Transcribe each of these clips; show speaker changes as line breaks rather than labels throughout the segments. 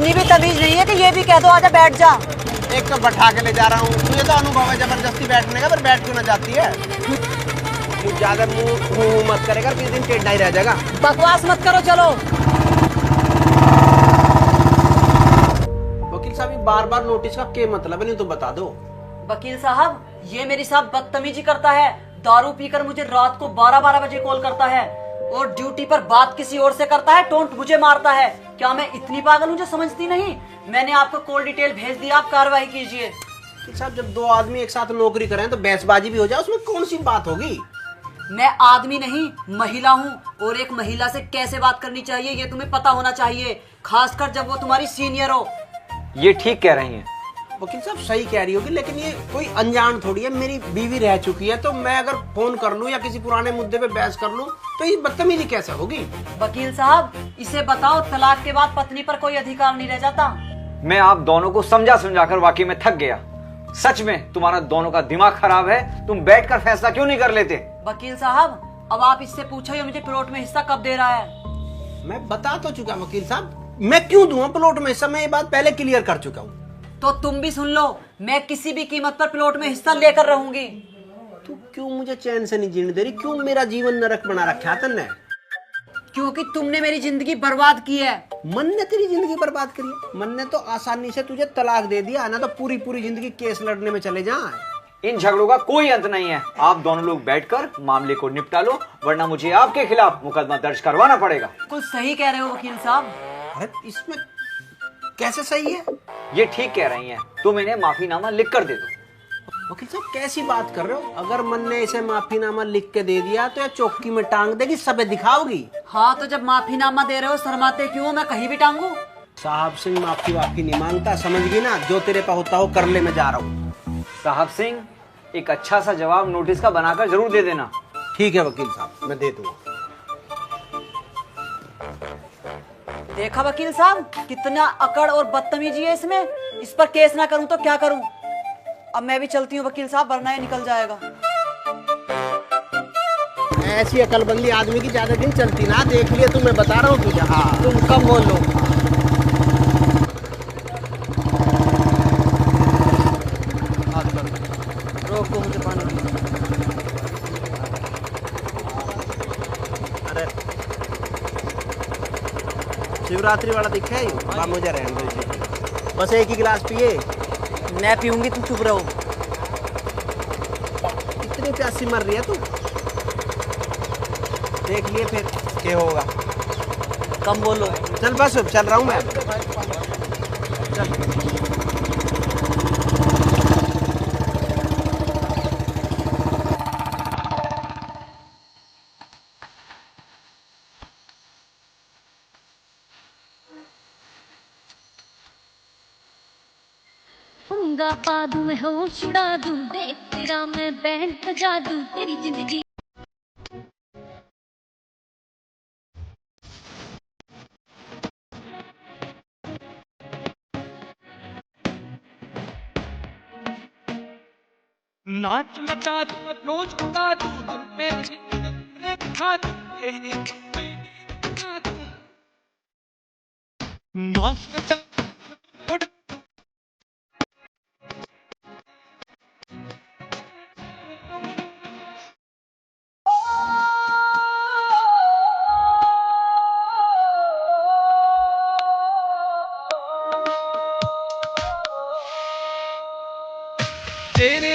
इतनी भी तमीज नहीं है कि ये भी कह दो आजा बैठ जा।
एक तो बैठा के ले जा रहा हूँ, तुझे तो अनुभव है जबरदस्ती बैठने का, पर बैठ क्यों ना जाती है? तू ज्यादा मुंह मत करेगा, किसी दिन टेढ़ा ही रह जाएगा।
बकवास मत करो, चलो।
वकील साहब, बार बार नोटिस का क्या मतलब है, नहीं तो बता दो।
वकील साहब, ये मेरे साथ बदतमीजी करता है। दारू पीकर मुझे रात को 12-12 बजे कॉल करता है और ड्यूटी पर बात किसी और से करता है, टोंट मुझे मारता है। क्या मैं इतनी पागल हूँ जो समझती नहीं? मैंने आपको कॉल डिटेल भेज दिया, आप कार्रवाई कीजिए।
वकील साहब, जब दो आदमी एक साथ नौकरी करें तो बहसबाजी भी हो जाए, उसमें कौन सी बात होगी?
मैं आदमी नहीं महिला हूँ, और एक महिला से कैसे बात करनी चाहिए ये तुम्हें पता होना चाहिए, खासकर जब वो तुम्हारी सीनियर हो।
ये ठीक कह रही हैं।
वकील साहब सही कह रही होगी, लेकिन ये कोई अनजान थोड़ी है, मेरी बीवी रह चुकी है, तो मैं अगर फोन कर लूं या किसी पुराने मुद्दे पे बहस कर लूं तो ये बदतमीजी कैसे होगी?
वकील साहब, इसे बताओ तलाक के बाद पत्नी पर कोई अधिकार नहीं रह जाता।
मैं आप दोनों को समझा समझाकर वाकई में थक गया। सच में तुम्हारा दोनों का दिमाग खराब है, तुम बैठकर फैसला क्यों नहीं कर लेते?
वकील साहब, अब आप इससे पूछो ये मुझे प्लॉट में हिस्सा कब दे रहा है।
मैं बता तो चुका वकील साहब, मैं क्यों दूंगा प्लॉट में हिस्सा, मैं ये बात पहले क्लियर कर चुका हूँ।
तो तुम भी सुन लो, मैं किसी भी कीमत पर प्लॉट में हिस्सा लेकर रहूंगी।
तू क्यों मुझे चैन से नहीं जीने दे रही? क्यों मेरा जीवन नरक बना रखा है तन्ने?
क्योंकि तुमने मेरी जिंदगी बर्बाद की है।
मन ने तेरी जिंदगी बर्बाद करी है? मन ने तो आसानी से तुझे तलाक दे दिया ना, तो पूरी पूरी जिंदगी केस लड़ने में चले जाए।
इन झगड़ों का कोई अंत नहीं है। आप दोनों लोग बैठकर मामले को निपटा लो, वरना मुझे आपके खिलाफ मुकदमा दर्ज करवाना पड़ेगा।
कुछ सही कह रहे हो वकील साहब।
अरे इसमें कैसे सही है?
ये ठीक कह रही हैं, तुम इन्हें माफीनामा लिख कर दे दो।
वकील साहब कैसी बात कर रहे हो? अगर मन ने इसे माफीनामा लिख के दे दिया तो यह चौकी में टांग देगी, सबे दिखाओगी।
हाँ, तो जब माफीनामा दे रहे हो शर्माते क्यों? मैं कहीं भी टांगू?
साहब सिंह माफी वाफी नहीं मांगता, समझ गई ना? जो तेरे पे होता हो कर ले, मैं जा रहा हूँ।
साहब सिंह, एक अच्छा सा जवाब नोटिस का बनाकर जरूर दे देना।
ठीक है वकील साहब, मैं दे दूंगा।
देखा वकील साहब, कितना अकड़ और बदतमीजी है इसमें। इस पर केस ना करूं तो क्या करूं? अब मैं भी चलती हूँ वकील साहब, वरना ये निकल जाएगा।
ऐसी अकलबंदी आदमी की ज्यादा दिन चलती ना, देख लिया तू, मैं बता रहा हूँ तुझे। हाँ,
तुम कम बोलो। रोको मुझे पानी दो।
अरे शिवरात्रि वाला दिखा है? हाँ, मुझे रहने दो जी। बस एक ही गिलास पिए।
मैं पीऊंगी, तुम चुप रहो।
इतनी प्यासी मर रही है तू, देख लिए फिर क्या होगा।
कम बोलो।
चल बस, चल रहा हूँ मैं। चल।
पा दूं मैं होश उड़ा दूं, देख तेरा मैं बैंड बजा दूं, तेरी जिंदगी
नाच नचा दूं, रोज उड़ा दूं, दिल में खा दूं, नाच नचा तेरे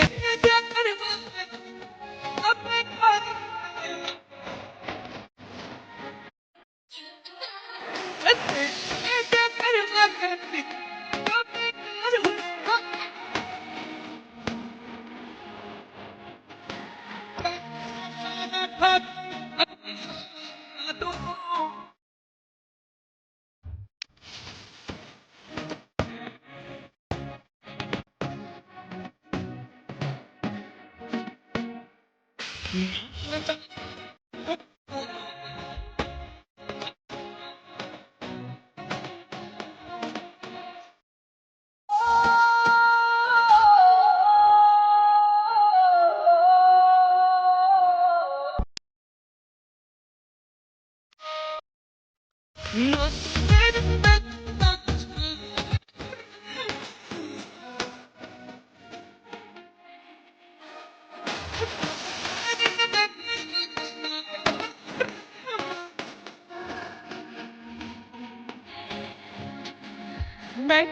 मैं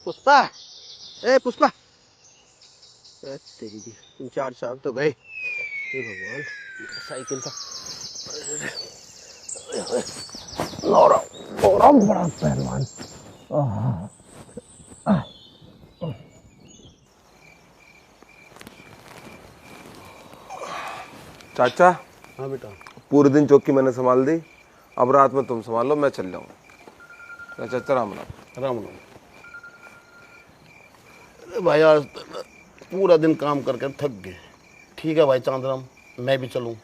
पुष्पा, ए पुष्पा, तेरी जी 3-4 साल तो गए। हे भगवान, साइकिल था। नौरा बड़ा पहलवान।
चाचा,
हाँ बेटा।
पूरे दिन चौकी मैंने संभाल दी, अब रात में तुम संभाल लो, मैं चल जाऊंगा। चाचा राम राम।
राम राम। अरे भाई आज पूरा दिन काम करके थक गए। ठीक है भाई चांदराम, मैं भी चलूं।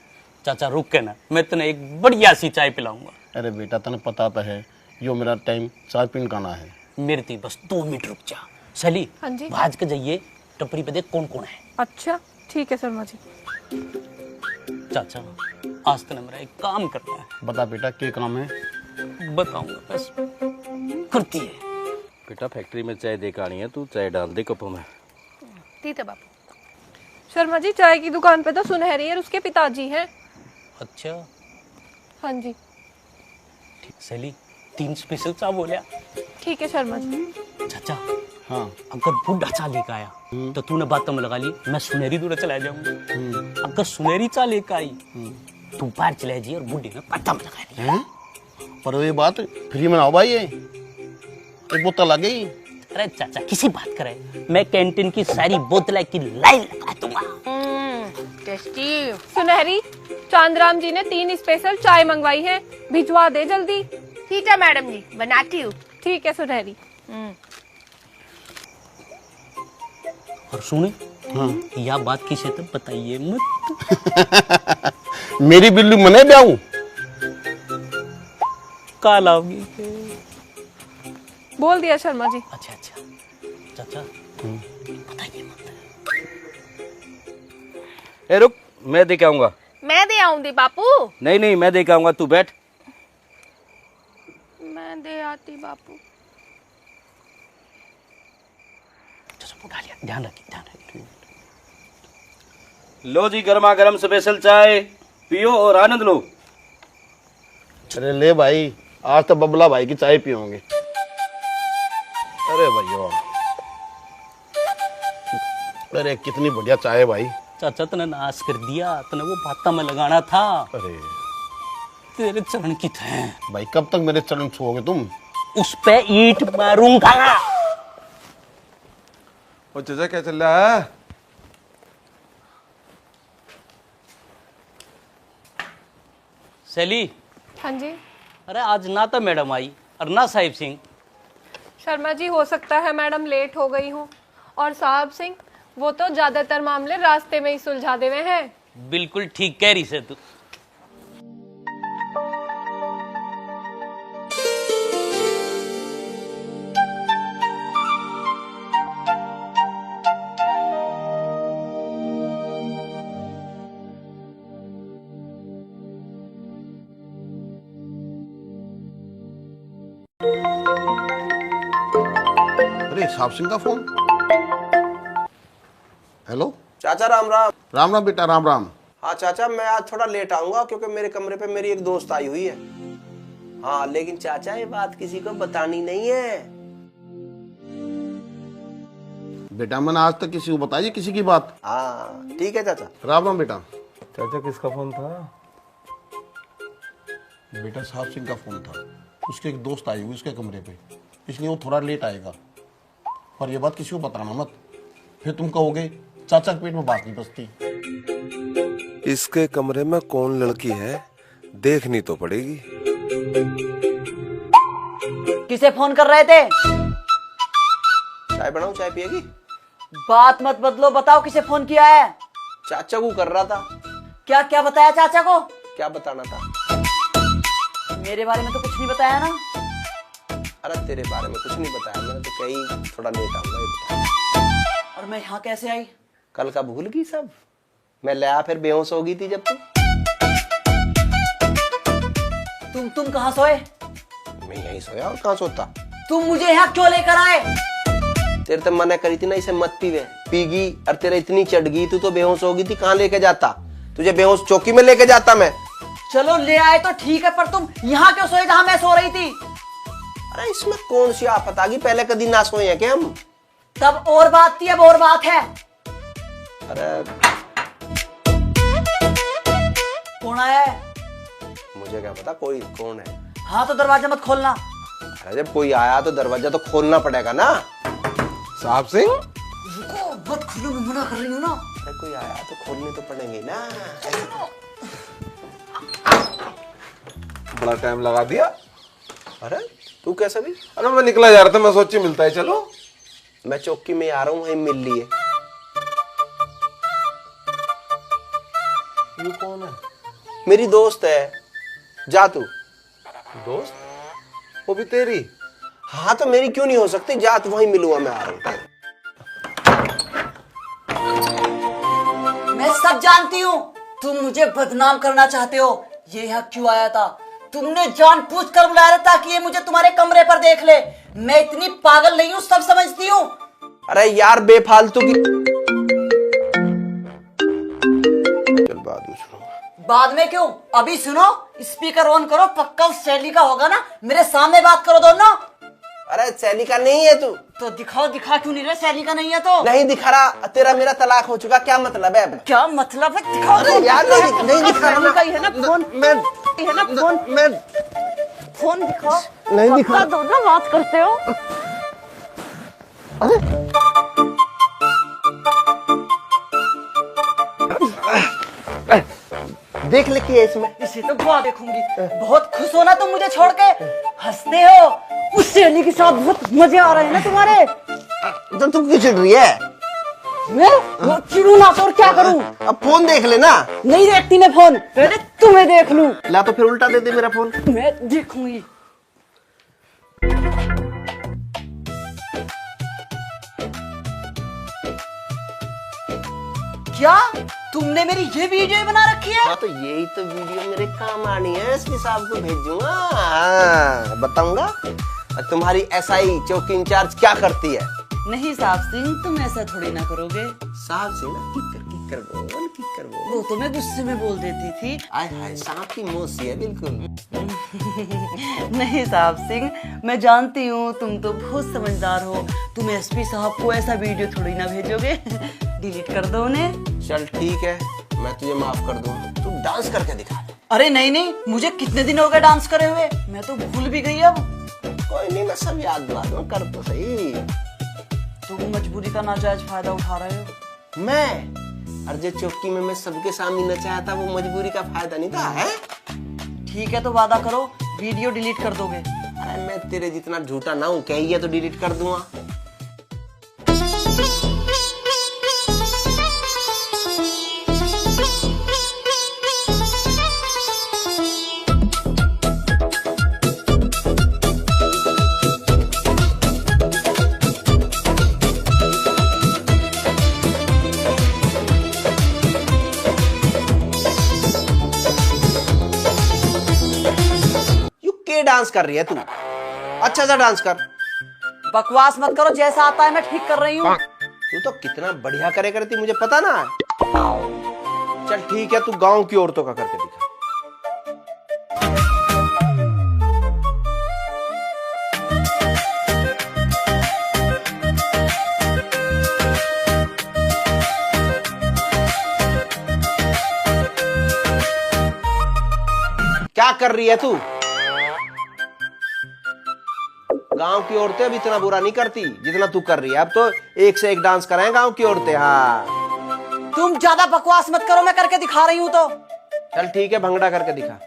चाचा रुक के ना, मैं तने एक बढ़िया सी चाय पिलाऊंगा।
अरे बेटा तने पता तो है यो मेरा टाइम चाय पीने का ना है।
मेरे ती बस 2 मिनट रुक जा। सली,
हाँ जी।
भाज के जाइए टपरी पे देख कौन कौन है।
अच्छा ठीक है शर्मा जी।
चाचा आज तने मेरा एक काम करना है।
बता बेटा क्या काम है?
बताऊंगा बस करती है।
बेटा फैक्ट्री में चाय देकर आनी है, तू चाय डाल दे कपों में।
ठीक है बापू। शर्मा जी चाय की दुकान पे तो सुनहरी और उसके पिताजी हैं।
अच्छा
हाँ जी
ठीक। सली 3 स्पेशल चाय बोलिया।
ठीक है शर्मा जी।
चाचा
हाँ
अगर बुढ़ा चा लेकर आया तो तूने बातों में लगा ली, मैं सुनहरी दूर चला जाऊंगा। अगर सुनहरी चा लेकर आई तू बाहर चला जी और बुढ़े में पत्ता में लगा दी।
हैं? पर ये बात फ्री में ना हो भाई, ये एक बोतल आ गई।
अरे चाचा किसी बात करे, मैं कैंटीन की सारी बोतलें की लाइन लगा दूंगा।
टेस्टी। सुनहरी, चांदराम जी ने 3 स्पेशल चाय मंगवाई है, भिजवा दे जल्दी।
ठीक है मैडम जी, बनाती हूँ।
ठीक है सुनहरी।
और सुने
हाँ।
यह बात किसी तक बताइए मत।
मेरी बिल्ली मने ब्याऊं।
काल आओगी।
बोल दिया शर्मा जी।
अच्छा अच्छा चाचा बताइए मत।
ए रुक, मैं दे के आऊंगा।
मैं दे आऊंगी बापू।
नहीं नहीं, मैं दे के आऊंगा, तू बैठ।
मैं दे आती बापू।
चाचा उठा लिया, ध्यान रखिए ध्यान रखिए।
लो जी गर्मा गर्म स्पेशल चाय पियो और आनंद लो।
अरे ले भाई, आज तो बबला भाई की चाय पियोगे। अरे भैया, अरे कितनी बढ़िया चाय है भाई।
चाचा तने नाश कर दिया, तने वो बाता में लगाना था।
अरे
तेरे चरण की थे
भाई, कब तक मेरे चरण छुओगे तुम?
उस पे ईंट मारूंगा।
और चाचा क्या चल रहा है?
सैली,
हाँ जी
अरे आज ना तो मैडम आई और ना साहिब सिंह।
शर्मा जी, हो सकता है मैडम लेट हो गई हूँ। और साहब सिंह वो तो ज्यादातर मामले रास्ते में ही सुलझा देवे हैं।
बिल्कुल ठीक कह रही से तू।
अरे साहब सिंह का फोन। हेलो
चाचा राम राम।
राम राम बेटा, राम राम।
हाँ चाचा, मैं आज थोड़ा लेट आऊंगा क्योंकि मेरे कमरे पे मेरी एक दोस्त आई हुई है। हाँ लेकिन चाचा ये बात किसी को बतानी नहीं है।
बेटा मैंने आज तक किसी को बताई किसी की बात?
हाँ ठीक है चाचा।
राम राम बेटा।
चाचा किसका फोन था?
बेटा साहब सिंह का फोन था। उसके एक दोस्त आई हुई उसके कमरे पे, इसलिए वो थोड़ा लेट आएगा। पर ये बात किसी को बताना मत, फिर तुम कहोगे चाचा के पेट में बात नहीं बसती।
इसके कमरे में कौन लड़की है देखनी तो पड़ेगी।
किसे फोन कर रहे थे?
चाय बनाऊं, चाय पिएगी?
बात मत बदलो, बताओ किसे फोन किया है?
चाचा को कर रहा था।
क्या क्या बताया चाचा को?
क्या बताना था?
मेरे बारे में तो कुछ नहीं बताया ना।
अरे तेरे बारे में कुछ नहीं बताया मैंने, तो कहीं थोड़ा लेट आऊंगा ये बता।
और मैं यहाँ कैसे आई?
कल का भूल गई सब? मैं ले आया फिर बेहोश हो गई थी जब
तुम कहाँ सोए?
मैं यहीं सोया और कहाँ सोता।
तुम मुझे यहाँ क्यों लेकर आए?
तेरे तो मना करी थी ना इसे मत पीवे, पीगी और तेरे इतनी चढ़ गई तू तो बेहोश हो गई थी। कहाँ लेके जाता तुझे? बेहोश चौकी में लेके जाता मैं।
चलो ले आए तो ठीक है, पर तुम यहाँ क्यों सोए जहाँ मैं सो रही थी?
अरे इसमें कौन सी आफत आ गई? पहले कभी ना सोए हैं क्या हम?
तब और बात थी, अब और बात है।
अरे
कौन आया है?
मुझे क्या पता कोई कौन है।
हाँ तो दरवाजा मत खोलना।
अरे जब कोई आया तो दरवाजा तो खोलना पड़ेगा ना। साहब सिंह
रुको, मत खोलो, मैं मना कर रही हूँ ना।
अरे कोई आया तो खोलने तो पड़ेंगे ना।
बड़ा टाइम लगा दिया।
अरे तू कैसा भी?
अरे मैं निकला जा रहा था, मैं सोची मिलता है चलो।
मैं चौकी में आ रहा हूँ, वहीं मिल लिए।
ये कौन है?
मेरी दोस्त है, जा तू।
दोस्त? वो भी तेरी?
हाँ तो मेरी क्यों नहीं हो सकती? जा तू, वहीं मिलूंगा, मैं आ रहा हूँ।
मैं सब जानती हूँ, तुम मुझे बदनाम करना चाहते हो। ये यहाँ क्यों आया था? तुमने जानबूझकर बुलाया था ताकि ये मुझे तुम्हारे कमरे पर देख ले। मैं इतनी पागल नहीं हूँ, सब समझती हूँ।
अरे यार बेफालतू की। चल बाद में सुनूंगा।
बाद में क्यों? अभी सुनो। स्पीकर ऑन करो, पक्का उस शैली का होगा ना। मेरे सामने बात करो दोनों।
अरे सैली का नहीं है तू
तो दिखाओ। दिखा क्यों नहीं रहे? सैली का नहीं है तो
नहीं दिखा रहा। तेरा मेरा तलाक हो चुका, क्या मतलब है?
क्या मतलब है? दिखाओ।
अरे यार नहीं दिखा रहा।
का ही है ना फोन?
मैं
है ना फोन?
मैं
फोन दिखाओ।
नहीं दिखा।
दो ना बात करते हो।
देख लेके इसमें।
इसे तो बहुत देखूंगी। बहुत खुश हो ना तुम मुझे छोड़ के? हंसते हो? उस सहेली के साथ बहुत मजे आ रहे हैं ना तुम्हारे?
तो तू क्यों चिढ़ रही है?
मैं चिढ़ू ना तो और क्या करूं?
अब फोन देख लेना।
नहीं देखती मैं फोन, पहले तुम्हें देख लूं।
ला तो फिर उल्टा दे दे मेरा फोन।
मैं देखूंगी। क्या तुमने मेरी ये वीडियो बना रखी है?
हाँ तो यही तो वीडियो मेरे काम आनी है, इसलिए साहब को भेजूंगा। हाँ, बताऊंगा। तुम्हारी एसआई चौकी इंचार्ज क्या करती है?
नहीं साहब सिंह, तुम ऐसा थोड़ी ना करोगे।
साहब सिंह ना किकर बोल।
वो तो मैं गुस्से में बोल देती थी।
आय हाय, सांप की मौसी है बिल्कुल।
नहीं साहब सिंह, मैं जानती हूँ तुम तो बहुत समझदार हो। तुम एसपी साहब को ऐसा वीडियो थोड़ी ना भेजोगे। डिलीट कर दो उन्हें।
चल ठीक है, मैं तुझे माफ कर दूंगा। तू डांस करके दिखा।
अरे नहीं, मुझे कितने दिन हो गए डांस करे हुए, मैं तो भूल भी गई अब।
कोई नहीं, मैं सब याद दिला दूंगा, कर तो सही।
तुम मजबूरी का नाजायज फायदा उठा रहे हो।
मैं अर्जे चौकी में मैं सबके सामने नचाया था, वो मजबूरी का फायदा नहीं था है?
ठीक है तो वादा करो वीडियो डिलीट कर दोगे।
अरे मैं तेरे जितना झूठा ना हूँ, कही तो डिलीट कर दूंगा। डांस कर रही है तू? अच्छा सा डांस कर।
बकवास मत करो, जैसा आता है मैं ठीक कर रही हूँ।
तू तो कितना बढ़िया करे करती, मुझे पता ना। चल ठीक है, तू गांव की औरतों का करके दिखा। क्या कर रही है तू? गांव की औरतें अब इतना बुरा नहीं करती जितना तू कर रही है। अब तो एक से एक डांस कराएं गांव की औरतें। हाँ
तुम ज्यादा बकवास मत करो, मैं करके दिखा रही हूँ तो।
चल ठीक है, भंगड़ा करके दिखा।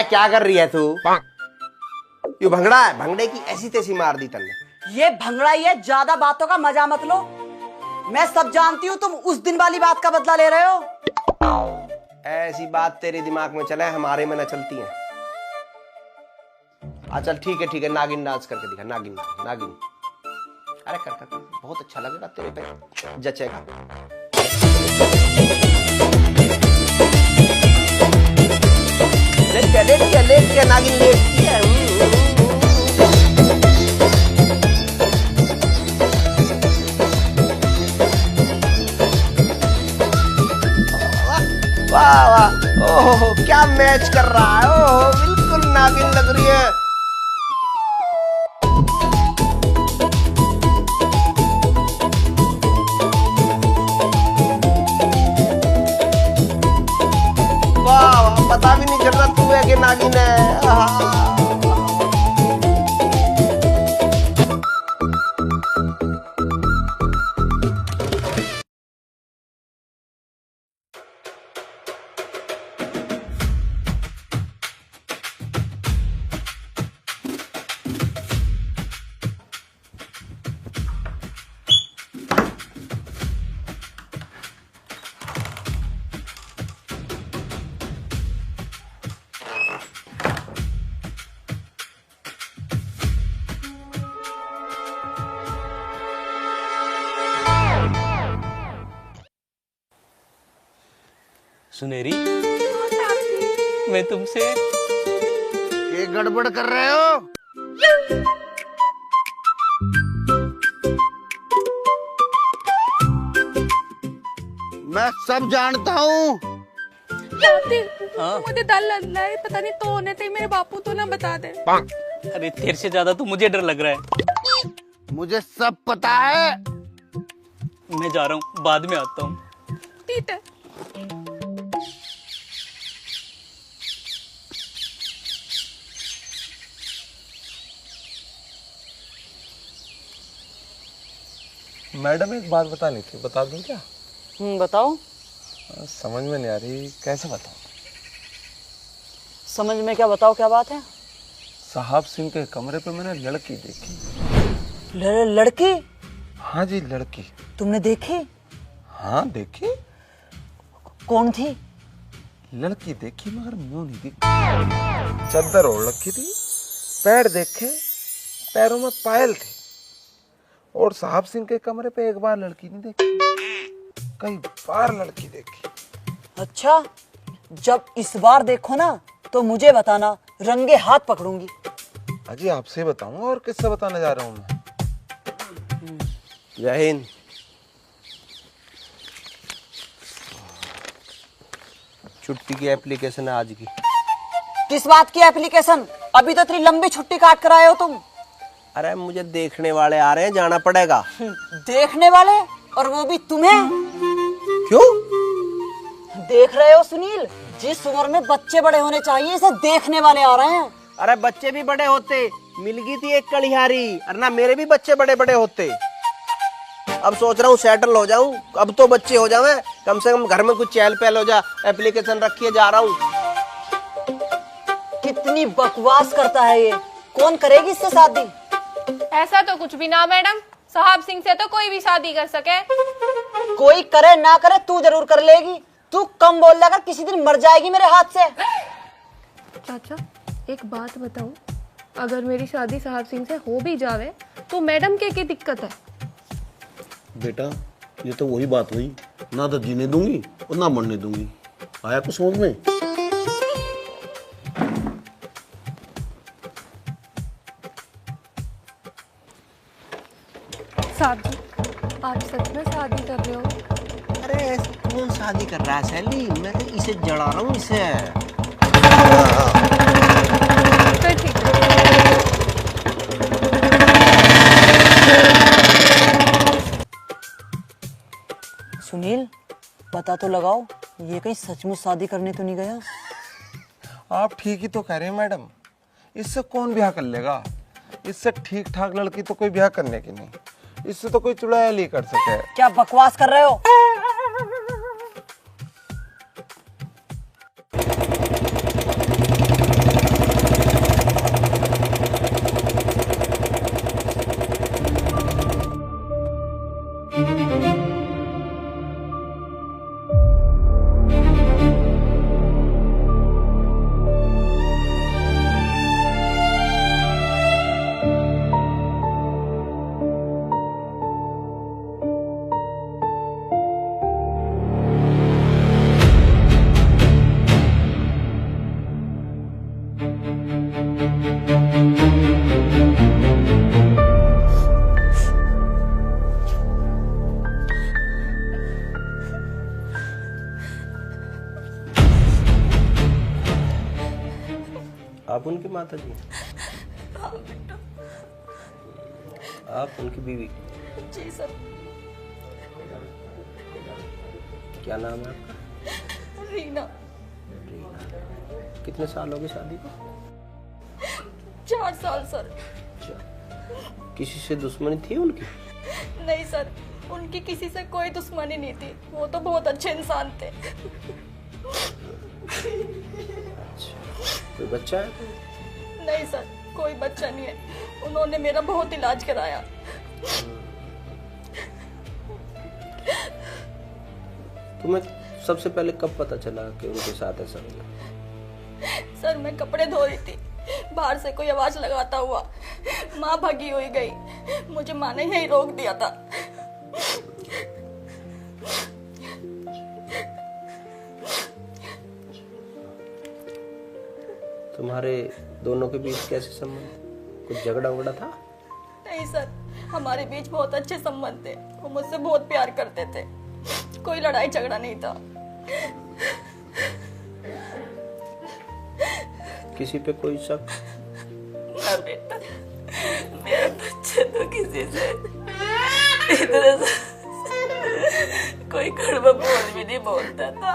क्या कर रही है तू? ये भंगड़ा है, भंगड़े की ऐसी तैसी मार दी तन्ने।
ये भंगड़ा ही है, ज्यादा बातों का मजा मत लो। मैं सब जानती हूँ, तुम उस दिन वाली बात का बदला ले रहे हो।
ऐसी बात तेरे दिमाग में चले, हमारे में न चलती है। चल ठीक है, नागिन डांस करके दिखा, नागिन नागिन। अरे कर कर कर, बहुत अच्छा लगेगा तेरे पे, जचेगा। लेट के नागिन लेट किया। वाह वाह, ओहो क्या मैच कर रहा है, ओहो बिल्कुल नागिन लग रही है। वाह वाह, पता भी नहीं चल रहा तू है कि नागिन है।
सुनेरी, मैं तुमसे
ये गड़बड़ कर रहे हो। मैं सब जानता हूँ।
मुझे डर लग रहा है, पता नहीं तो होने थे मेरे बापू तो ना बता दे।
अरे तेरे से ज्यादा तो मुझे डर लग रहा है।
मुझे सब पता है।
मैं जा रहा हूँ, बाद में आता हूँ।
ठीक है।
मैडम एक बात बतानी थी, बता दूं क्या?
बताओ।
समझ में नहीं आ रही, कैसे बताऊं?
समझ में क्या बताओ, क्या बात है?
साहब सिंह के कमरे पे मैंने लड़की देखी।
लड़की?
हाँ जी लड़की।
तुमने देखी?
हाँ देखी।
कौन थी?
लड़की देखी मगर मुंह नहीं देखी। चद्दर ओढ़ रखी थी, पैर देखे, पैरों में पायल थे। और साहब सिंह के कमरे पे एक बार लड़की नहीं देखी, कई बार लड़की देखी।
अच्छा, जब इस बार देखो ना तो मुझे बताना, रंगे हाथ पकड़ूंगी।
अजी आपसे बताऊंगा, और किससे बताने जा रहा हूँ मैं।
जय हिंद। छुट्टी की एप्लीकेशन है आज की।
किस बात की एप्लीकेशन? अभी तो इतनी लंबी छुट्टी काट कर आए हो तुम।
अरे मुझे देखने वाले आ रहे हैं, जाना पड़ेगा।
देखने वाले? और वो भी तुम्हें?
क्यों?
देख रहे हो सुनील, जिस उम्र में बच्चे बड़े होने चाहिए, इसे देखने वाले आ रहे हैं।
अरे बच्चे भी बड़े होते, मिल गई थी एक कलिहारी, अरे मेरे भी बच्चे बड़े बड़े होते। अब सोच रहा हूँ सेटल हो जाऊं, अब तो बच्चे हो जावे, कम से कम घर में कुछ चहल पहल हो जा। एप्लीकेशन रखिए, जा रहा हूँ।
कितनी बकवास करता है ये, कौन करेगी इससे शादी?
ऐसा तो कुछ भी ना मैडम, साहब सिंह से तो कोई भी शादी कर सके।
कोई करे ना करे, तू जरूर कर लेगी। तू कम बोल लगा, किसी दिन मर जाएगी मेरे हाथ से।
चाचा एक बात बताऊं, अगर मेरी शादी साहब सिंह से हो भी जावे तो मैडम के दिक्कत है?
बेटा ये तो वही बात हुई, ना तो जीने दूंगी और ना मरने दूंगी। आया कुछ समझ में?
साहब जी, आप सच में शादी कर रहे हो?
अरे कौन शादी कर रहा है सैली, मैं तो इसे जड़ा रहा हूँ इसे।
तो ठीक है।
सुनील पता तो लगाओ, ये कहीं सचमुच शादी करने तो नहीं गया?
आप ठीक ही तो कह रहे हैं मैडम, इससे कौन ब्याह कर लेगा? इससे ठीक ठाक लड़की तो कोई ब्याह करने की नहीं, इससे तो कोई चुड़ैल ही कर सके।
क्या बकवास कर रहे हो?
आप उनकी माता जी?
हाँ बेटा।
आप उनकी बीवी?
जी सर।
क्या नाम है आपका?
रीना।
कितने साल हो गए शादी को?
4 साल सर।
किसी से दुश्मनी थी उनकी?
नहीं सर, उनकी किसी से कोई दुश्मनी नहीं थी, वो तो बहुत अच्छे इंसान थे।
कोई बच्चा है?
नहीं सर, कोई बच्चा नहीं है, उन्होंने मेरा बहुत इलाज कराया।
तुम्हें सबसे पहले कब पता चला कि उनके साथ ऐसा हुआ?
सर मैं कपड़े धो रही थी, बाहर से कोई आवाज लगाता हुआ माँ भागी हुई गई, मुझे माँ ने यही रोक दिया था।
तुम्हारे दोनों के बीच कैसे संबंध? कुछ झगड़ा वगड़ा था?
नहीं सर, हमारे बीच बहुत अच्छे संबंध थे, वो मुझसे बहुत प्यार करते थे, कोई लड़ाई झगड़ा नहीं था।
किसी पे कोई शक?
ना बेटा, मेरा बच्चा तो किसी से इतना कोई कड़वा बोल भी नहीं बोलता था।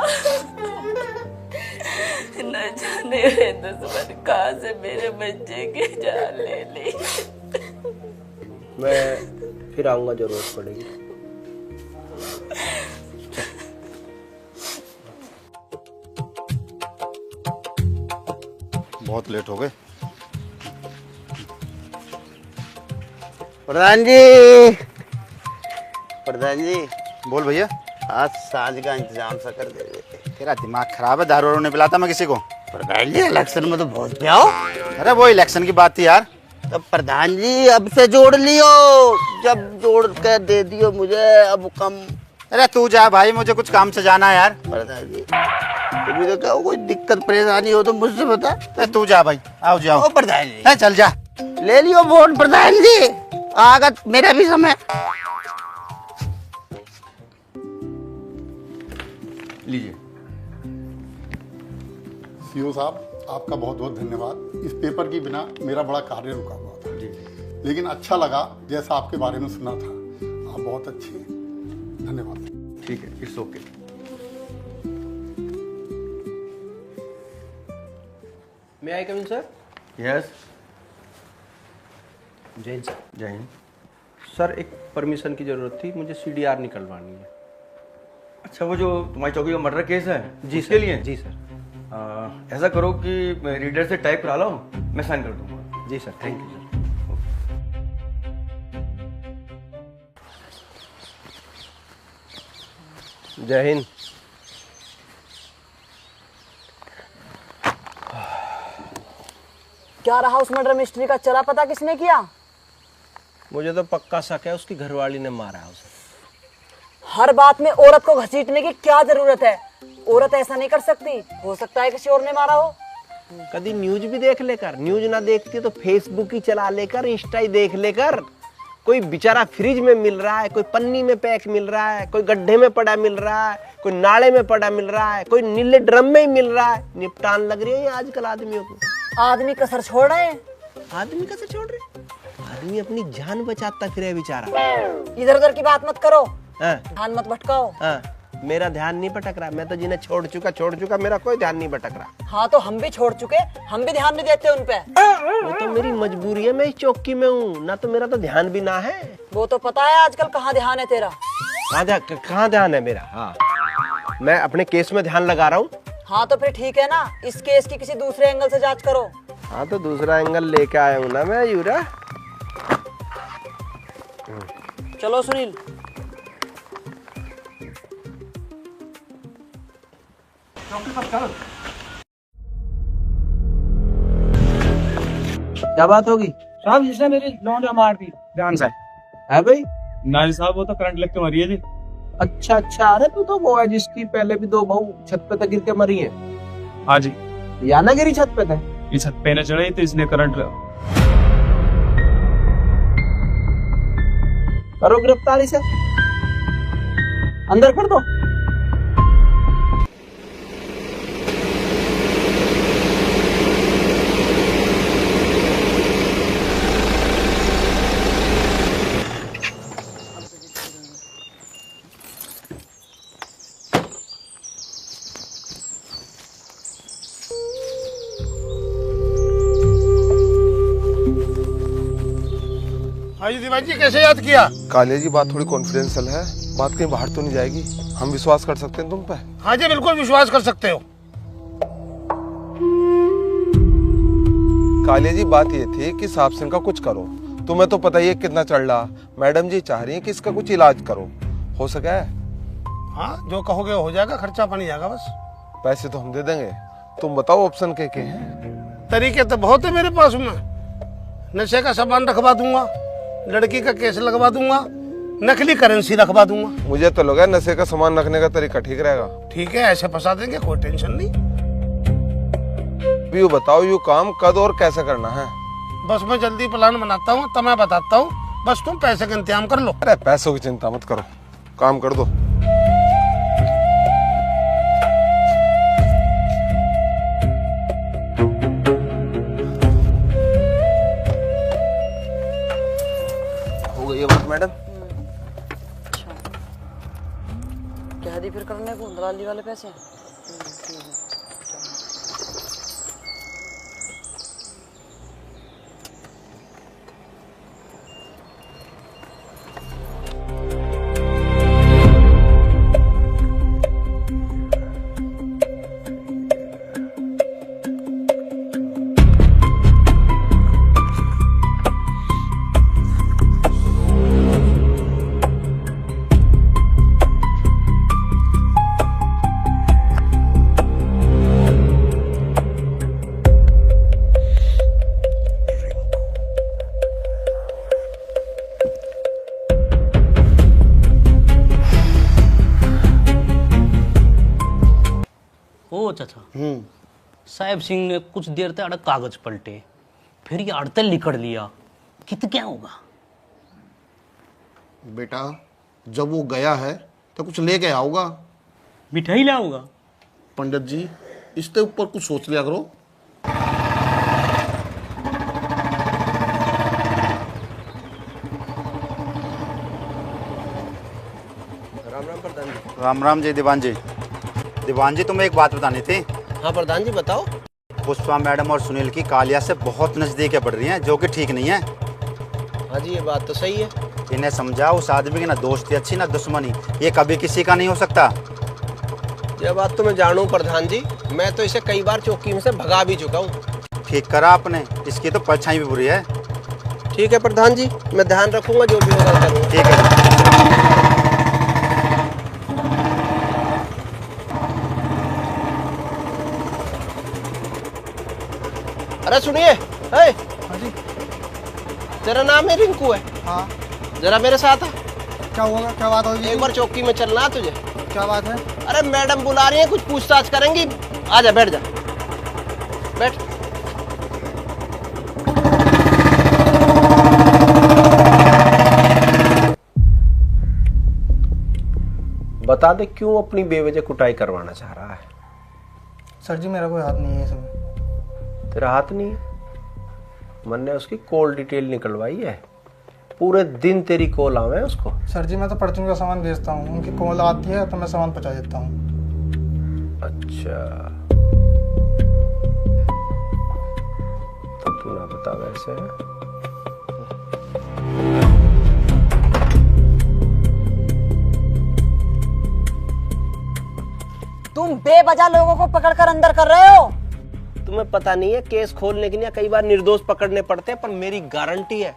न जाने वे दुश्मन कहाँ से मेरे बच्चे की जान ले ली।
मैं फिर आऊंगा, जरूरत पड़ेगी।
बहुत लेट हो गए।
प्रधान जी, प्रधान जी।
बोल भैया।
आज सांझ का इंतजाम सा कर दे।
तेरा दिमाग खराब है, दारू वारू नहीं पिलाता मैं किसी को।
प्रधान जी इलेक्शन में तो बहुत पियाओ।
अरे वो इलेक्शन की बात थी यार।
तो प्रधान जी अब से जोड़ लियो, जब जोड़ कर दे दियो मुझे अब कम।
अरे तू जा भाई, मुझे कुछ काम से जाना है यार।
प्रधान जी तुम्हें तो क्या कोई दिक्कत परेशानी हो तो मुझसे बता।
अरे तू जा भाई, आओ जाओ।
ओ प्रधान जी
चल जा,
ले लियो वोट प्रधान जी, आगा मेरा भी समय।
लीजिए।
सीओ साहब आपका बहुत बहुत धन्यवाद। इस पेपर के बिना मेरा बड़ा कार्य रुका हुआ था जी, लेकिन अच्छा लगा जैसा आपके बारे में सुना था। आप बहुत अच्छे हैं, धन्यवाद।
ठीक है, इट्स ओके।
मैं आई कमिंग सर?
यस।
जय हिंद सर।
जय हिंद।
सर एक परमिशन की जरूरत थी, मुझे CDR निकलवानी है।
अच्छा, वो जो तुम्हारी चौकी का मर्डर केस है
जी
उसके
सर।
लिए?
जी सर।
ऐसा करो कि रीडर से टाइप करा लो, मैं साइन कर दूंगा।
जी सर, थैंक यू सर। जय हिंद।
क्या रहा उस मर्डर मिस्ट्री का, चला पता किसने किया?
मुझे तो पक्का शक है उसकी घरवाली ने मारा है उसे।
हर बात में औरत को घसीटने की क्या जरूरत है? औरत ऐसा नहीं कर सकती, हो सकता है किसी और ने मारा हो।
कभी न्यूज भी देख लेकर, न्यूज ना देखती तो फेसबुक ही चला लेकर, इंस्टा ही देख लेकर। कोई बेचारा फ्रिज में मिल रहा है, कोई पन्नी में पैक मिल रहा है, कोई गड्ढे में पड़ा मिल रहा है, कोई नाले में पड़ा मिल रहा है, कोई नीले ड्रम में ही मिल रहा है। निपटान लग रही है आजकल आदमियों को।
आदमी कसर छोड़ रहे हैं।
आदमी कसर छोड़ रहे? आदमी अपनी जान बचाता फिरे बेचारा।
इधर उधर की बात मत करो,
हाँ।
ध्यान मत भटकाओ।
हाँ, मेरा ध्यान नहीं भटक रहा, मैं तो जिन्हें छोड़ चुका, मेरा कोई ध्यान नहीं भटक रहा।
हाँ तो हम भी छोड़ चुके, हम भी ध्यान नहीं देते उन पे।
वो तो मेरी मजबूरी है, मैं इस चौकी में हूँ ना, तो मेरा तो ध्यान भी ना है।
वो तो पता है आजकल कहाँ ध्यान है तेरा।
कहाँ ध्यान है मेरा? हाँ, मैं अपने केस में ध्यान लगा रहा हूँ।
हाँ तो फिर ठीक है ना, इस केस की किसी दूसरे एंगल से जांच करो।
हाँ तो दूसरा एंगल लेके आया हूँ ना मैं यूरा।
चलो सुनील।
क्या बात होगी
साहब जिसने मेरी लौंडा मार दी ध्यान से
है भाई?
नहीं साहब वो तो करंट लग के मरी है जी।
अच्छा अच्छा, अरे तू तो वो है जिसकी पहले भी 2 बहू छत पे तक गिर के मरी है।
हाँ जी,
या ना गिरी छत पे थे?
ये छत पे न चढ़े तो इसने करंट
करो गिरफ्तारी से, अंदर कर दो।
हाँ जी दिवान जी, कैसे याद किया?
कालिया जी, बात थोड़ी कॉन्फिडेंशियल है, बात कहीं बाहर तो नहीं जाएगी? हम विश्वास कर सकते हैं तुम पे?
हाँ जी बिल्कुल विश्वास कर सकते हो।
कालिया जी, बात ये थी कि साहब सिंह का कुछ करो। तुम्हें तो पता ही है कितना चढ़ रहा। मैडम जी चाह रही है कि इसका कुछ इलाज करो, हो सके?
हाँ जो कहोगे हो जाएगा, खर्चा पानी जाएगा बस।
पैसे तो हम दे देंगे, तुम बताओ ऑप्शन के हैं?
तरीके तो बहुत है मेरे पास में। नशे का सामान रखवा दूंगा, लड़की का केस लगवा दूंगा, नकली करेंसी रखवा दूंगा।
मुझे तो लगा नशे का सामान रखने का तरीका ठीक रहेगा।
ठीक है, ऐसे फंसा देंगे, कोई टेंशन नहीं।
यू बताओ, यू काम कब और कैसे करना है?
बस मैं जल्दी प्लान बनाता हूँ तो मैं बताता हूँ, बस तुम पैसे का इंतजाम कर लो।
अरे पैसों की चिंता मत करो, काम कर दो।
ये बात मैडम।
अच्छा कह दी फिर करने को दलाली वाले पैसे।
ओ चाचा, साहब सिंह ने कुछ देर तक अड़क कागज पलटे, फिर ये अड़तल लिखड़ लिया, कित क्या होगा?
बेटा जब वो गया है तो कुछ ले गया होगा।
मिठाई लाऊंगा।
पंडित जी इसके ऊपर कुछ सोच लिया करो।
राम राम प्रधान जी।
राम राम जी दीवान जी। दीवान जी तुम्हें एक बात बतानी थी।
हाँ प्रधान जी बताओ।
पुष्पा मैडम और सुनील की कालिया से बहुत नजदीकें बढ़ रही हैं, जो कि ठीक नहीं है।
हाँ जी ये बात तो सही है।
इन्हें समझा उस आदमी की ना दोस्ती अच्छी ना दुश्मनी, ये कभी किसी का नहीं हो सकता।
ये बात तो मैं जानूं प्रधान जी, मैं तो इसे कई बार चौकी में से भगा भी चुका हूँ।
ठीक करा आपने, इसकी तो परछाई भी बुरी है।
ठीक है प्रधान जी, मैं ध्यान रखूंगा, जो भी होगा करूंगा।
ठीक है।
अरे सुनिए, तेरा नाम है रिंकू है?
हाँ।
जरा मेरे साथ आ।
क्या होगा, क्या बात होगी?
एक बार चौकी में चलना है तुझे।
क्या बात है?
अरे मैडम बुला रही है, कुछ पूछताछ करेंगी। आजा बैठ जा, बैठ। बता दे क्यों अपनी बेवजह कुटाई करवाना चाह रहा है?
सर जी मेरा कोई हाथ नहीं है इसमें।
तेरा हाथ नहीं है? मैंने उसकी कॉल डिटेल निकलवाई है, पूरे दिन तेरी कॉल आवे उसको।
सर जी मैं तो परचून का सामान बेचता हूँ, उनकी कॉल आती है तो मैं सामान पहुंचा देता हूँ।
अच्छा तो तू ना बता वैसे।
तुम बेवजह लोगों को पकड़कर अंदर कर रहे हो।
तुम्हें पता नहीं है, केस खोलने के लिए कई बार निर्दोष पकड़ने पड़ते हैं, पर मेरी गारंटी है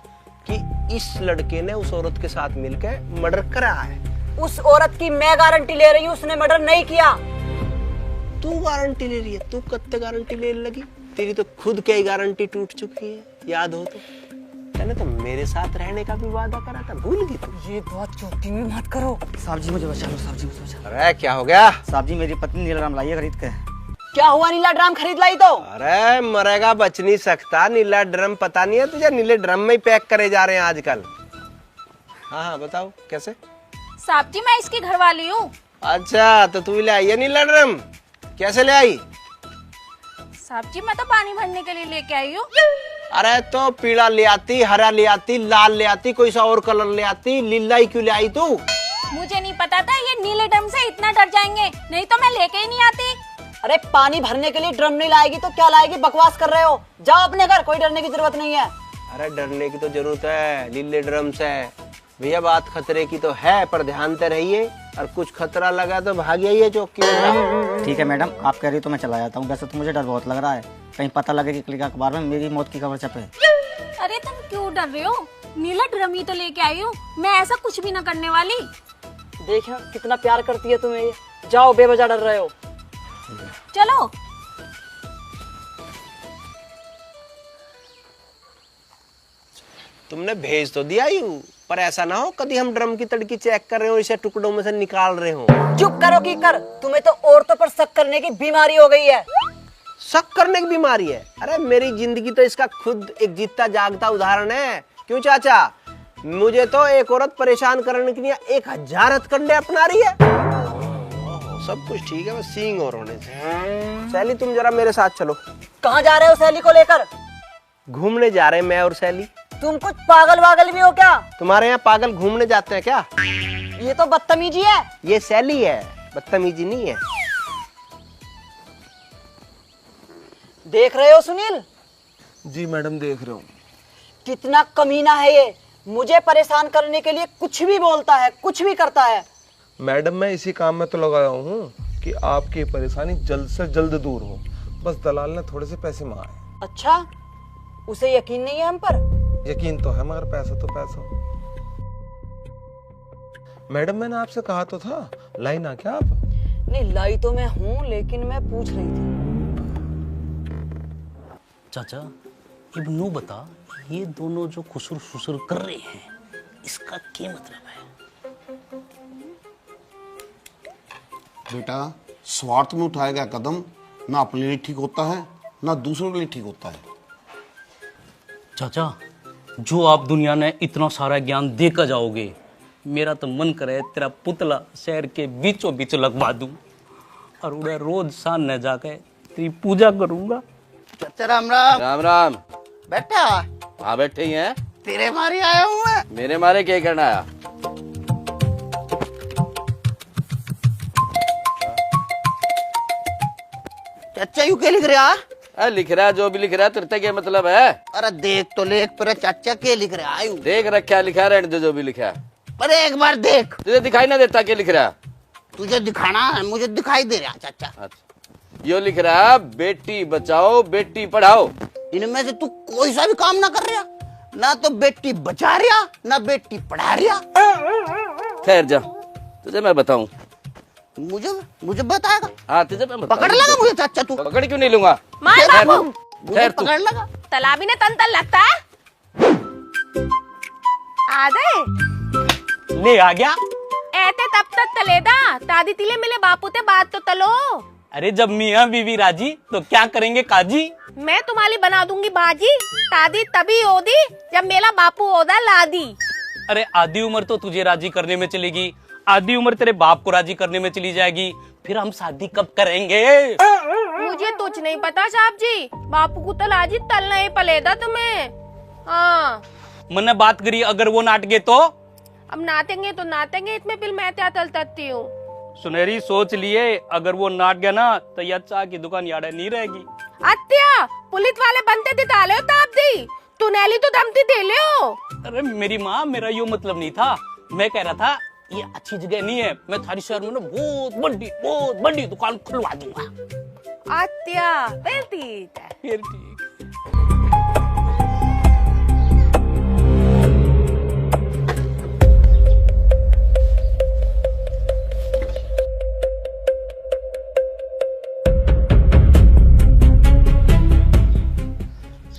कि इस लड़के ने उस औरत के साथ मिलकर मर्डर करा है।
उस औरत की मैं गारंटी ले रही हूँ, उसने मर्डर नहीं किया।
तू गारंटी ले रही है? तू कत्ते गारंटी लेने लगी? तेरी तो खुद की ही गारंटी टूट चुकी है, याद हो तो। मैंने तो मेरे साथ रहने का भी वादा करा था, भूल गई तू?
ये बात चौकी में मत करो।
साहब जी मुझे बचा लो, साहब जी मुझे बचा लो।
अरे क्या हो गया?
साहब जी मेरी पत्नी नीला ड्राम लाई है खरीद के।
क्या हुआ, नीला ड्राम खरीद लाई तो?
अरे मरेगा, बच नहीं सकता। नीला ड्रम पता नहीं है तुझे? नीले ड्रम में ही पैक करे जा रहे हैं आजकल। हाँ हाँ बताओ कैसे?
साहब जी मैं इसकी घरवाली हूँ।
अच्छा तो तू ले आई है नीला ड्रम? कैसे ले आई?
साहब जी मैं तो पानी भरने के लिए लेके आई हूँ।
अरे तो पीला ले आती, हरा ले आती, लाल ले आती, कोई सा और कलर ले आती, लीला ही क्यों ले आई तू?
मुझे नहीं पता था ये नीले ड्रम से इतना डर जाएंगे, नहीं तो मैं लेके ही नहीं आती।
अरे पानी भरने के लिए ड्रम नहीं लाएगी तो क्या लाएगी? बकवास कर रहे हो, जाओ अपने घर, कोई डरने की जरूरत नहीं है।
अरे डरने की तो जरूरत है नीले ड्रम से भैया। बात खतरे की तो है, पर ध्यान से रहिए, और कुछ खतरा लगा तो भाग जाइए चौकी में।
ठीक है मैडम, आप कह रही तो मैं चला जाता हूँ। वैसे तो मुझे डर बहुत लग रहा है, कहीं पता लगे कि क्लिक अखबार में मेरी मौत की खबर छपे।
अरे तुम क्यों डर रहे हो? नीला ड्रम ही तो लेके आई हूँ, मैं ऐसा कुछ भी ना करने वाली।
देखा कितना प्यार करती है तुम्हें ये। जाओ, बेवजह डर रहे हो।
चलो।
तुमने भेज तो दिया यूं, पर ऐसा ना हो कभी हम ड्रम की तड़की चेक कर रहे हो, इसे टुकड़ों में से निकाल रहे हो।
चुप करो की कर, तुम्हें तो औरतों पर शक करने की बीमारी हो गई है।
शक करने की बीमारी है? अरे मेरी जिंदगी तो इसका खुद एक जीता जागता उदाहरण है। क्यों चाचा? मुझे तो एक औरत परेशान करने के लिए 1000 हथकंडे अपना रही है। सब कुछ ठीक है, बस सींग और होने से। सैली तुम जरा मेरे साथ चलो।
कहाँ जा रहे हो सैली को लेकर?
घूमने जा रहे हैं मैं और सैली।
तुम कुछ पागल वागल भी हो क्या?
तुम्हारे यहाँ पागल घूमने जाते हैं क्या?
ये तो बदतमीजी है।
ये सैली है, बदतमीजी नहीं है।
देख रहे हो सुनील?
जी मैडम देख रहा हूँ।
कितना कमीना है ये, मुझे परेशान करने के लिए कुछ भी बोलता है, कुछ भी करता है।
मैडम मैं इसी काम में तो लगाया हूँ कि आपकी परेशानी जल्द से जल्द दूर हो, बस दलाल ने थोड़े से पैसे मांगे।
अच्छा, उसे यकीन नहीं है हम पर?
यकीन तो है मगर पैसा तो पैसा। मैडम मैंने आपसे कहा तो था, लाई ना क्या आप?
नहीं लाई तो मैं हूँ, लेकिन मैं पूछ रही थी।
चाचा अब नो बता, ये दोनों जो खुसुर फुसुर कर रहे हैं इसका क्या मतलब है?
बेटा स्वार्थ में उठाया गया कदम ना अपने लिए ठीक होता है ना दूसरों के लिए ठीक होता है।
चाचा जो आप दुनिया ने इतना सारा ज्ञान देकर जाओगे, मेरा तो मन करे तेरा पुतला शहर के बीचों बीच लगवा दूं और उन्हें रोज सामने जाके तेरी पूजा करूंगा।
चाचा राम राम।
राम राम।
बैठा?
हाँ बैठे ही हैं।
तेरे मारे आया हूँ मैं।
मेरे मारे क्या करना आया?
चाचा यू क्या लिख रहा?
लिख रहा है जो भी लिख रहा है, तेरे क्या मतलब है?
अरे देख तो लेख पर चाचा क्या लिख रहा है?
देख रखा लिखा रहने जो भी लिखा है।
अरे एक बार देख।
तुझे दिखाई ना देता क्या लिख रहा है?
तुझे दिखाना है, मुझे दिखाई दे रहा चाचा।
अच्छा यो लिख रहा है बेटी बचाओ बेटी पढ़ाओ।
इनमें से तू कोई सा भी काम ना कर रहा, ना तो बेटी बचा रहा ना बेटी पढ़ा रहा।
ठहर जा, तुझे मैं बताऊं।
मुझे बताएगा?
हाँ तुझे मैं बताऊं।
पकड़ लगा मुझे चाचा तू?
पकड़ क्यों नहीं लूंगा?
ठहर तू। पकड़ लगा।
तलाबी ने तन तन लगता है। आ गए?
ले आ गया।
ऐते तब तक तलेदा, दादी तिले मिले बापू ते बात तो तलो।
अरे जब मियाँ बीवी राजी तो क्या करेंगे काजी?
मैं तुम्हारी बना दूंगी बाजी, दादी तभी होदी जब मेरा बापू होदा लादी।
अरे आधी उम्र तो तुझे राजी करने में चलेगी, आधी उम्र तेरे बाप को राजी करने में चली जाएगी, फिर हम शादी कब करेंगे?
मुझे कुछ नहीं पता साहब जी, बापू को तो लाजी तल नहीं पलेदा तुम्हें। हाँ
मैंने बात करी, अगर वो नाट गए तो?
अब नातेंगे तो नातेंगे, इसमें फिर मैं क्या तलती हूँ।
सुनहरी सोच लिए, अगर वो नाट गया ना तो यह चाय की दुकान याद नहीं रहेगी।
अत्या पुलिस वाले बनते थे ताले हो ताप दी, तू नैली तो दमती दे ले हो।
अरे मेरी माँ, मेरा यो मतलब नहीं था, मैं कह रहा था ये अच्छी जगह नहीं है, मैं थारी शहर में ना बहुत बड़ी दुकान खुलवा दूंगा।
अत्या फिर ठीक है।
फिर ठीक।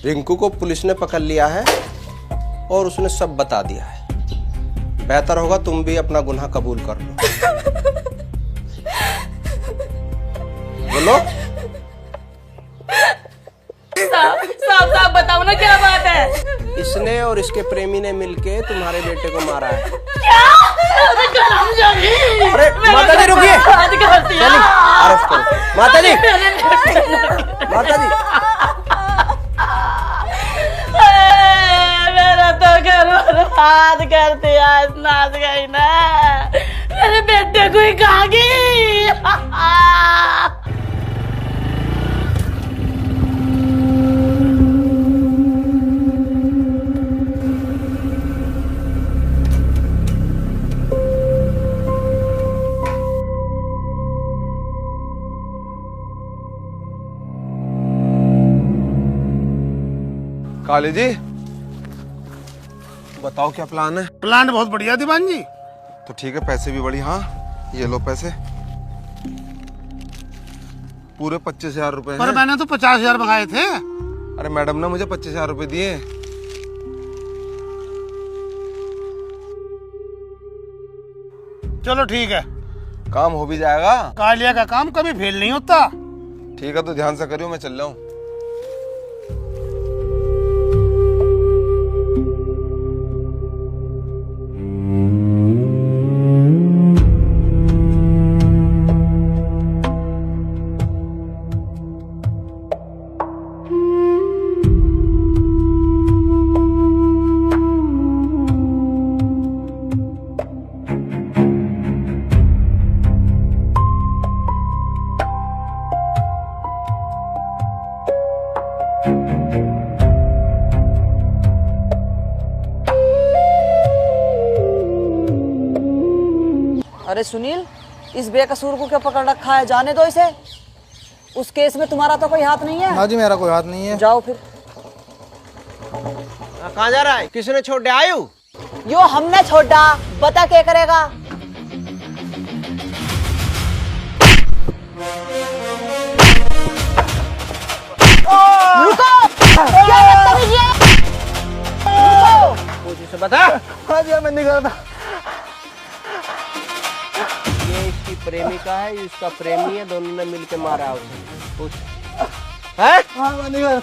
रिंकू को पुलिस ने पकड़ लिया है और उसने सब बता दिया है। बेहतर होगा तुम भी अपना गुनाह कबूल कर लो। बोलो।
साहब बताओ ना क्या बात है।
इसने और इसके प्रेमी ने मिलके तुम्हारे बेटे को मारा है।
क्या?
अरे माता जी रुकिए, चलिए अरेस्ट करो। माता जी, माता जी,
मेरा तो घर बर्बाद कर दिया, नाच गई ना, मेरे बेटे को ही खा गई।
काली जी बताओ क्या प्लान है?
प्लान बहुत बढ़िया दीवान जी।
तो ठीक है, पैसे भी बड़ी। हाँ ये लो पैसे, पूरे 25,000 रुपए
पर
हैं।
मैंने तो 50,000 मंगाए थे।
अरे मैडम ने मुझे 25,000 रुपए दिए।
चलो ठीक है,
काम हो भी जाएगा।
कालिया का काम कभी फेल नहीं होता।
ठीक है तो ध्यान से करियो, मैं चल रहा हूँ।
अरे सुनील, इस बेकसूर को क्या पकड़ रखा है? जाने दो इसे। उस केस में तुम्हारा तो कोई हाथ नहीं है।
ना जी मेरा कोई हाथ नहीं है।
जाओ फिर।
कहाँ जा रहा है? किसने छोड़ दिया? आयु
यो हमने छोड़ा, बता क्या करेगा? रुको, क्या बदतमीजी है? रुको,
कुछ उसे बता।
हाँ जी मैं निकल रहा।
ये इसकी प्रेमिका है, इसका प्रेमी है, दोनों ने मिलके मारा उसे। कुछ है?
हाँ मैं निकल।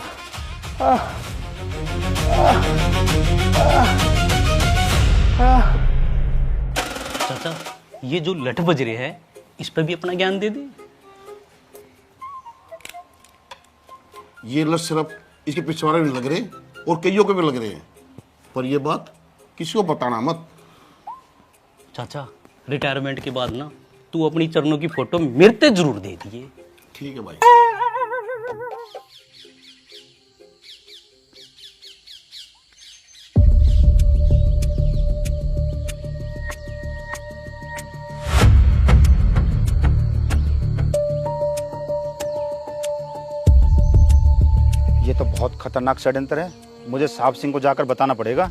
चाचा ये जो लठ बज रहे हैं इस पर भी अपना ज्ञान दे दे।
ये लठ सिर्फ इसके पिछवाड़े भी लग रहे और कईयों के भी लग रहे हैं, पर ये बात किसी को बताना मत।
चाचा रिटायरमेंट के बाद ना तू अपनी चरणों की फोटो मेरे पे जरूर दे दिए।
ठीक है भाई।
ये तो बहुत खतरनाक षड्यंत्र है, मुझे साहब सिंह को जाकर बताना पड़ेगा।